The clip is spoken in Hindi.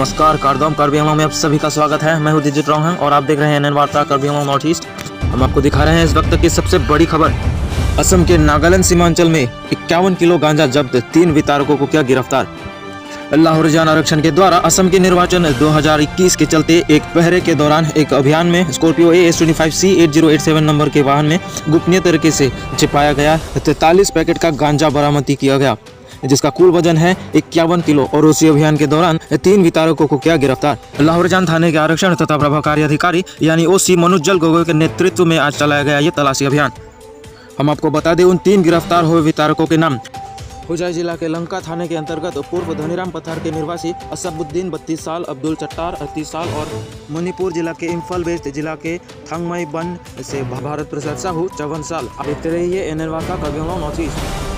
नमस्कार, कारदम कार्बी अंगलों में आप सभी का स्वागत है। मैं हूं दिजित रोहन और आप देख रहे हैं एनएन वार्ता कार्बी अंगलों नॉर्थ ईस्ट। हम आपको दिखा रहे हैं इस वक्त की सबसे बड़ी खबर। असम के नागालैंड सीमांचल में 51 किलो गांजा जब्त, 3 वितारकों को किया गिरफ्तार। लाहौरियान आरक्षण के द्वारा असम के निर्वाचन 2021 के चलते एक पहरे के दौरान एक अभियान में स्कॉर्पियो AS25C 8087 नंबर के वाहन में गोपनीय तरीके से छिपाया गया 43 पैकेट का गांजा बरामद किया गया, जिसका कुल वजन है 51 किलो और उसी अभियान के दौरान 3 वितारकों को किया गिरफ्तार। लाहौरियान थाने के आरक्षण तथा प्रभाकारी अधिकारी यानी OC मनोज्जल गोगोई के नेतृत्व में आज चलाया गया ये तलाशी अभियान। हम आपको बता दें उन 3 गिरफ्तार हुए वितारकों के नाम। होजाई जिला के लंका थाने के अंतर्गत पूर्व धनीराम पथार के निवासी असबुद्दीन 32 साल, अब्दुल चट्टार 38 साल और मणिपुर जिला के इम्फाल वेस्ट जिला के थांगमई बन से भारत प्रसाद साहू 54 साल। देखते रहिए एनएन वार्ता कार्बी अंगलों नॉर्थ ईस्ट।